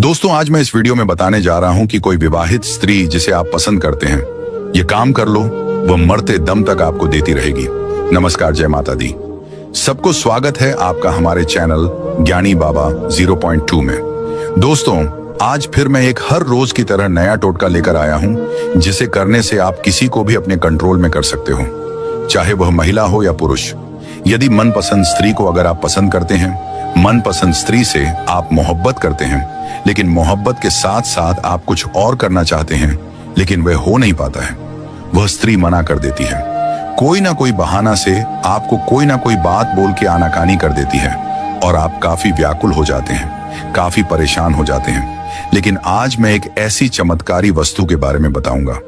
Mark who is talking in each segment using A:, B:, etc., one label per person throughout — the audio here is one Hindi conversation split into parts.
A: दोस्तों, आज मैं इस वीडियो में बताने जा रहा हूं कि कोई विवाहित स्त्री जिसे आप पसंद करते हैं, ये काम कर लो, वह मरते दम तक आपको देती रहेगी। नमस्कार, जय माता दी। सबको स्वागत है आपका हमारे चैनल ज्ञानी बाबा 0.2 में। दोस्तों, आज फिर मैं एक हर रोज की तरह नया टोटका लेकर आया हूं, जिसे करने से आप किसी को भी अपने कंट्रोल में कर सकते हो, चाहे वह महिला हो या पुरुष। यदि मनपसंद स्त्री को अगर आप पसंद करते हैं, मनपसंद स्त्री से आप मोहब्बत करते हैं, लेकिन मोहब्बत के साथ साथ आप कुछ और करना चाहते हैं, लेकिन वह हो नहीं पाता है, वह स्त्री मना कर देती है। कोई ना कोई बहाना से आपको कोई ना कोई बात बोल के आनाकानी कर देती है और आप काफी व्याकुल हो जाते हैं, काफी परेशान हो जाते हैं। लेकिन आज मैं एक ऐसी चमत्कारी वस्तु के बारे में बताऊंगा।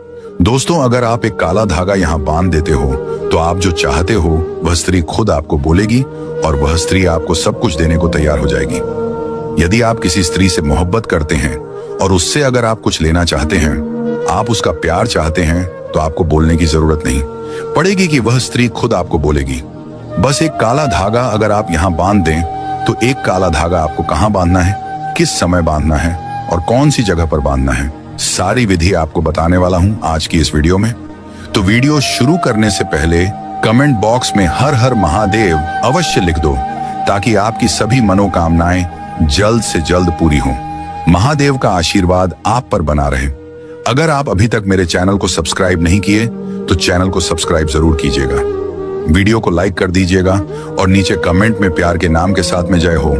A: दोस्तों, अगर आप एक काला धागा यहाँ बांध देते हो तो आप जो चाहते हो वह स्त्री खुद आपको बोलेगी और वह स्त्री आपको सब कुछ देने को तैयार हो जाएगी। यदि आप किसी स्त्री से मोहब्बत करते हैं और उससे अगर आप कुछ लेना चाहते हैं, आप उसका प्यार चाहते हैं, तो आपको बोलने की जरूरत नहीं पड़ेगी कि वह स्त्री खुद आपको बोलेगी। बस एक काला धागा अगर आप यहाँ बांध दें, तो एक काला धागा आपको कहाँ बांधना है, किस समय बांधना है और कौन सी जगह पर बांधना है, सारी विधि आपको बताने वाला हूँ आज की इस वीडियो में। तो वीडियो शुरू करने से पहले कमेंट बॉक्स में हर हर महादेव अवश्य लिख दो, ताकि आपकी सभी मनोकामनाएं जल्द से जल्द पूरी हों। महादेव का आशीर्वाद आप पर बना रहे। अगर आप अभी तक मेरे चैनल को सब्सक्राइब नहीं किए तो चैनल को सब्सक्राइब जरूर कीजिएगा, वीडियो को लाइक कर दीजिएगा और नीचे कमेंट में प्यार के नाम के साथ में जय हो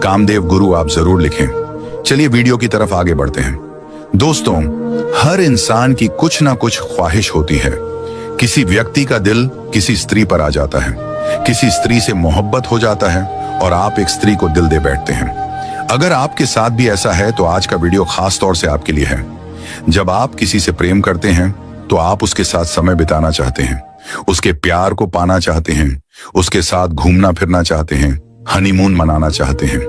A: कामदेव गुरु आप जरूर लिखें। चलिए वीडियो की तरफ आगे बढ़ते हैं। दोस्तों, हर इंसान की कुछ ना कुछ ख्वाहिश होती है। किसी व्यक्ति का दिल किसी स्त्री पर आ जाता है, किसी स्त्री से मोहब्बत हो जाता है और आप एक स्त्री को दिल दे बैठते हैं। अगर आपके साथ भी ऐसा है तो आज का वीडियो खास तौर से आपके लिए है। जब आप किसी से प्रेम करते हैं तो आप उसके साथ समय बिताना चाहते हैं, उसके प्यार को पाना चाहते हैं, उसके साथ घूमना फिरना चाहते हैं, हनीमून मनाना चाहते हैं,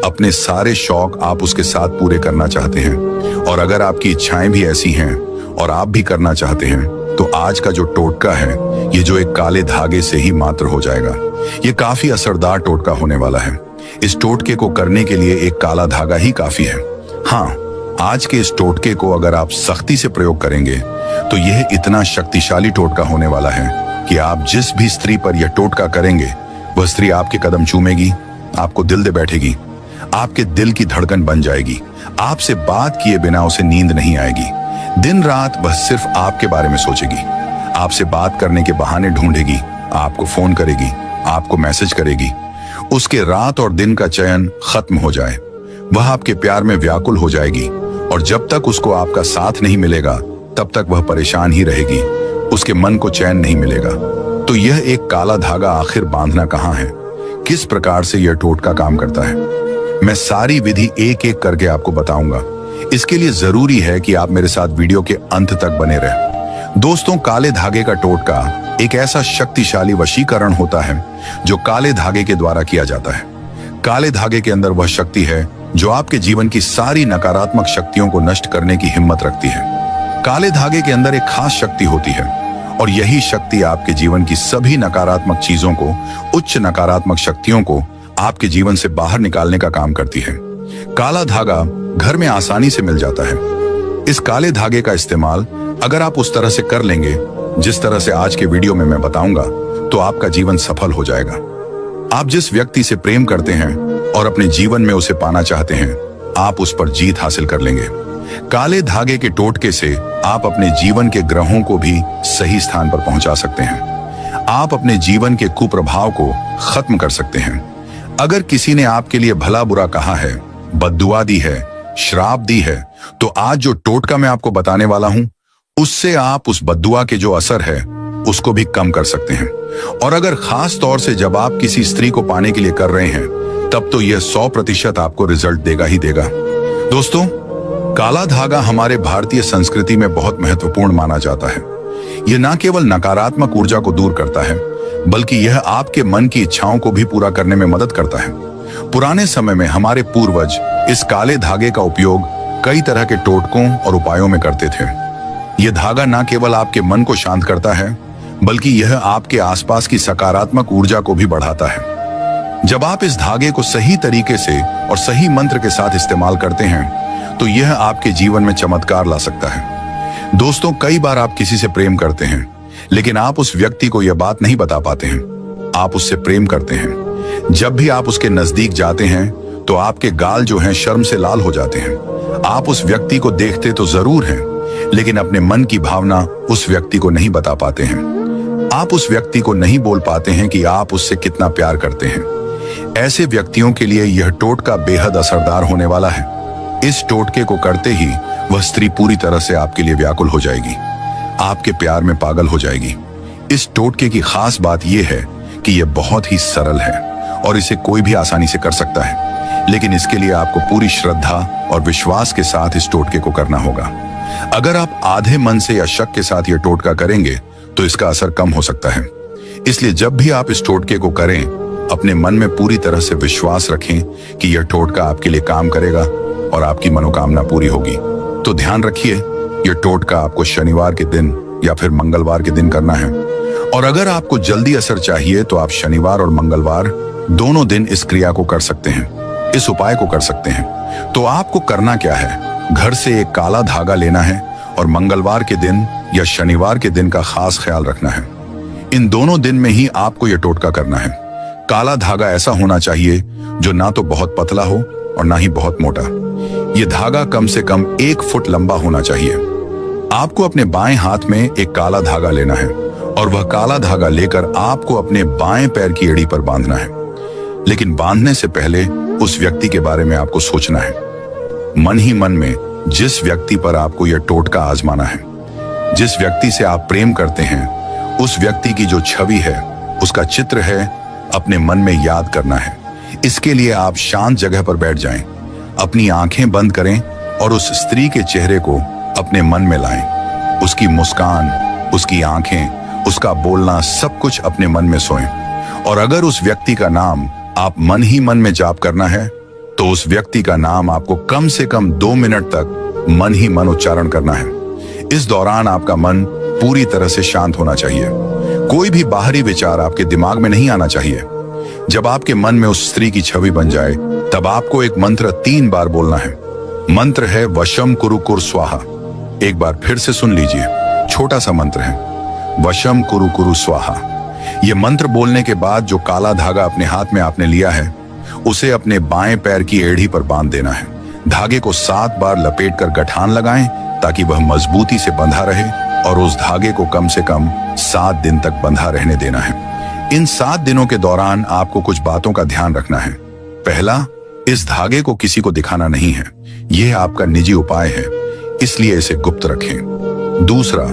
A: अपने सारे शौक आप उसके साथ पूरे करना चाहते हैं। और अगर आपकी इच्छाएं भी ऐसी हैं और आप भी करना चाहते हैं, तो आज का जो टोटका है, ये जो एक काले धागे से ही मात्र हो जाएगा। ये काफी असरदार टोटका होने वाला है। इस टोटके को करने के लिए एक काला धागा ही काफी है। हाँ, आज के इस टोटके को अगर आप सख्ती से प्रयोग करेंगे तो यह इतना शक्तिशाली टोटका होने वाला है कि आप जिस भी स्त्री पर यह टोटका करेंगे, वह स्त्री आपके कदम चूमेगी, आपको दिल दे बैठेगी, आपके दिल की धड़कन बन जाएगी। आपसे बात किए बिना उसे नींद नहीं आएगी। दिन रात वह सिर्फ आपके बारे में सोचेगी, आपसे बात करने के बहाने ढूंढेगी, आपको फोन करेगी, आपको मैसेज करेगी। उसके रात और दिन का चयन खत्म हो जाए, वह आपके प्यार में व्याकुल हो जाएगी और जब तक उसको आपका साथ नहीं मिलेगा तब तक वह परेशान ही रहेगी, उसके मन को चैन नहीं मिलेगा। तो यह एक काला धागा आखिर बांधना कहाँ है, किस प्रकार से यह टोटका काम करता है, मैं सारी विधि एक एक करके आपको बताऊंगा। इसके लिए जरूरी है कि आप मेरे साथ वीडियो के अंत तक बने रहें। दोस्तों, काले धागे का टोटका एक ऐसा शक्तिशाली वशीकरण होता है जो काले धागे के द्वारा किया जाता है। काले धागे के अंदर वह शक्ति है जो आपके जीवन की सारी नकारात्मक शक्तियों को नष्ट करने की हिम्मत रखती है। काले धागे के अंदर एक खास शक्ति होती है और यही शक्ति आपके जीवन की सभी नकारात्मक चीजों को, उच्च नकारात्मक शक्तियों को आपके जीवन से बाहर निकालने का काम करती है। काला धागा घर में आसानी से मिल जाता है। इस काले धागे का इस्तेमाल अगर आप उस तरह से कर लेंगे जिस तरह से आज के वीडियो में मैं बताऊंगा, तो आपका जीवन सफल हो जाएगा। आप जिस व्यक्ति से प्रेम करते हैं और अपने जीवन में उसे पाना चाहते हैं, आप उस पर जीत हासिल कर लेंगे। काले धागे के टोटके से आप अपने जीवन के ग्रहों को भी सही स्थान पर पहुंचा सकते हैं। आप अपने जीवन के कुप्रभाव को खत्म कर सकते हैं। अगर किसी ने आपके लिए भला बुरा कहा है, बद्दुआ दी है, श्राप दी है, तो आज जो टोटका मैं आपको बताने वाला हूं, उससे आप उस बद्दुआ के जो असर है उसको भी कम कर सकते हैं। और अगर खास तौर से जब आप किसी स्त्री को पाने के लिए कर रहे हैं, तब तो यह 100% आपको रिजल्ट देगा ही देगा। दोस्तों, काला धागा हमारे भारतीय संस्कृति में बहुत महत्वपूर्ण माना जाता है। यह न केवल नकारात्मक ऊर्जा को दूर करता है, बल्कि यह आपके मन की इच्छाओं को भी पूरा करने में मदद करता है। पुराने समय में हमारे पूर्वज इस काले धागे का उपयोग कई तरह के टोटकों और उपायों में करते थे। यह धागा न केवल आपके मन को शांत करता है, बल्कि यह आपके आसपास की सकारात्मक ऊर्जा को भी बढ़ाता है। जब आप इस धागे को सही तरीके से और सही मंत्र के साथ इस्तेमाल करते हैं, तो यह आपके जीवन में चमत्कार ला सकता है। दोस्तों, कई बार आप किसी से प्रेम करते हैं, लेकिन आप उस व्यक्ति को यह बात नहीं बता पाते हैं। आप उससे प्रेम करते हैं। जब भी आप उसके नजदीक जाते हैं तो आपके गाल जो हैं शर्म से लाल हो जाते हैं। आप उस व्यक्ति को देखते तो जरूर हैं, लेकिन अपने मन की भावना उस व्यक्ति को नहीं बता पाते हैं। आप उस व्यक्ति को नहीं बोल पाते हैं कि आप उससे कितना प्यार करते हैं। ऐसे व्यक्तियों के लिए यह टोटका बेहद असरदार होने वाला है। इस टोटके को करते ही वह स्त्री पूरी तरह से आपके लिए व्याकुल हो जाएगी, आपके प्यार में पागल हो जाएगी। इस टोटके की खास बात यह है कि यह बहुत ही सरल है और इसे कोई भी आसानी से कर सकता है, लेकिन इसके लिए आपको पूरी श्रद्धा और विश्वास के साथ इस टोटके को करना होगा। अगर आप आधे मन से या शक के साथ यह टोटका करेंगे तो इसका असर कम हो सकता है। इसलिए जब भी आप इस टोटके को करें, अपने मन में पूरी तरह से विश्वास रखें कि यह टोटका आपके लिए काम करेगा और आपकी मनोकामना पूरी होगी। तो ध्यान रखिए, यह टोटका आपको शनिवार के दिन या फिर मंगलवार के दिन करना है। और अगर आपको जल्दी असर चाहिए तो आप शनिवार और मंगलवार दोनों दिन इस क्रिया को कर सकते हैं, इस उपाय को कर सकते हैं। तो आपको करना क्या है, घर से एक काला धागा लेना है और मंगलवार के दिन या शनिवार के दिन का खास ख्याल रखना है। इन दोनों दिन में ही आपको यह टोटका करना है। काला धागा ऐसा होना चाहिए जो ना तो बहुत पतला हो और ना ही बहुत मोटा। यह धागा कम से कम 1 फुट लंबा होना चाहिए। आपको अपने बाएं हाथ में एक काला धागा लेना है और वह काला धागा लेकर आपको अपने बाएं पैर की एड़ी पर बांधना है। लेकिन बांधने से पहले उस व्यक्ति के बारे में आपको सोचना है। मन ही मन में जिस व्यक्ति पर आपको यह टोटका आजमाना है, जिस व्यक्ति से आप प्रेम करते हैं, उस व्यक्ति की जो छवि है, उसका चित्र है, अपने मन में याद करना है। इसके लिए आप शांत जगह पर बैठ जाएं, अपनी आंखें बंद करें और उस स्त्री के चेहरे को अपने मन में लाएं। उसकी मुस्कान, उसकी आंखें, उसका बोलना, सब कुछ अपने मन में सोएं। और अगर उस व्यक्ति का नाम आप मन ही मन में जाप करना है तो उस व्यक्ति का नाम आपको कम से कम 2 मिनट तक मन ही मन उच्चारण करना है। इस दौरान आपका मन पूरी तरह से शांत होना चाहिए। कोई भी बाहरी विचार आपके दिमाग में नहीं आना चाहिए। जब आपके मन में उस स्त्री की छवि बन जाए तब आपको एक मंत्र 3 बार बोलना है। मंत्र है वशम कुरु कुर स्वाहा। एक बार फिर से सुन लीजिए, छोटा सा मंत्र है, वशम कुरु कुरु स्वाहा। यह मंत्र बोलने के बाद जो काला धागा अपने हाथ में आपने लिया है उसे अपने बाएं पैर की एड़ी पर बांध देना है। धागे को 7 बार लपेटकर गठान लगाएं ताकि वह मजबूती से बंधा रहे और उस धागे को कम से कम 7 दिन तक बंधा रहने देना है। इन 7 दिनों के दौरान आपको कुछ बातों का ध्यान रखना है। पहला, इस धागे को किसी को दिखाना नहीं है। यह आपका निजी उपाय है, इसलिए इसे गुप्त रखें। दूसरा,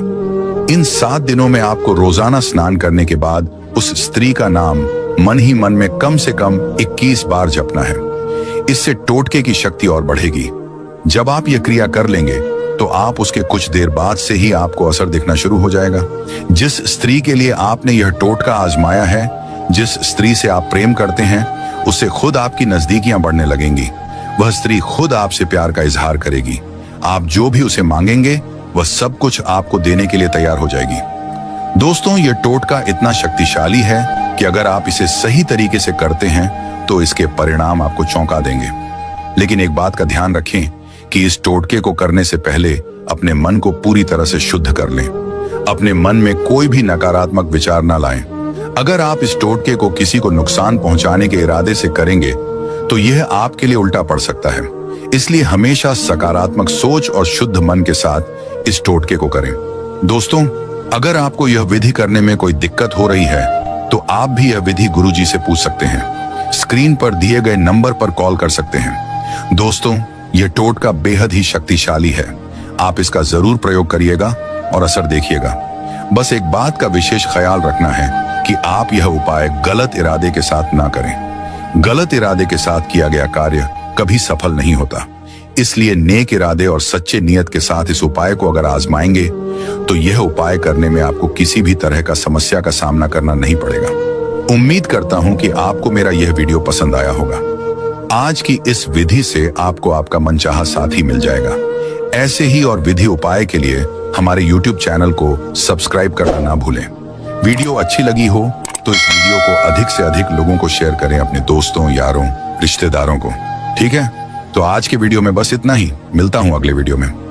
A: इन 7 दिनों में आपको रोजाना स्नान करने के बाद उस स्त्री का नाम मन ही मन में कम से कम 21 बार जपना है। इससे टोटके की शक्ति और बढ़ेगी। जब आप यह क्रिया कर लेंगे तो आप उसके कुछ देर बाद से ही आपको असर दिखना शुरू हो जाएगा। जिस स्त्री के लिए आपने यह टोटका आजमाया है, जिस स्त्री से आप प्रेम करते हैं, उससे खुद आपकी नजदीकियां बढ़ने लगेंगी। वह स्त्री खुद आपसे प्यार का इजहार करेगी। आप जो भी उसे मांगेंगे वह सब कुछ आपको देने के लिए तैयार हो जाएगी। दोस्तों, यह टोटका इतना शक्तिशाली है कि अगर आप इसे सही तरीके से करते हैं तो इसके परिणाम आपको चौंका देंगे। लेकिन एक बात का ध्यान रखें कि इस टोटके को करने से पहले अपने मन को पूरी तरह से शुद्ध कर लें। अपने मन में कोई भी नकारात्मक विचार न लाएं। अगर आप इस टोटके को किसी को नुकसान पहुंचाने के इरादे से करेंगे तो यह आपके लिए उल्टा पड़ सकता है। इसलिए हमेशा सकारात्मक सोच और शुद्ध मन के साथ इस टोटके को करें। दोस्तों, अगर आपको यह विधि करने में कोई दिक्कत हो रही है तो आप भी यह विधि गुरुजी से पूछ सकते हैं। स्क्रीन पर दिए गए नंबर पर कॉल कर सकते हैं। दोस्तों, यह टोटका बेहद ही शक्तिशाली है। आप इसका जरूर प्रयोग करिएगा और असर देखिएगा। बस एक बात का विशेष ख्याल रखना है कि आप यह उपाय गलत इरादे के साथ ना करें। गलत इरादे के साथ किया गया कार्य कभी सफल नहीं होता। इसलिए नेक इरादे और सच्चे नियत के साथ इस उपाय को अगर आजमाएंगे तो यह उपाय करने में आपको किसी भी तरह का समस्या का सामना करना नहीं पड़ेगा। उम्मीद करता हूं कि आपको मेरा यह वीडियो पसंद आया होगा। आज की इस विधि से आपको आपका मनचाहा साथी मिल जाएगा। ऐसे ही और विधि उपाय के लिए हमारे YouTube चैनल को सब्सक्राइब करना ना भूलें। वीडियो अच्छी लगी हो तो इस वीडियो को अधिक से अधिक लोगों को शेयर करें, अपने दोस्तों, यारों, रिश्तेदारों को। ठीक है, तो आज के वीडियो में बस इतना ही। मिलता हूं अगले वीडियो में।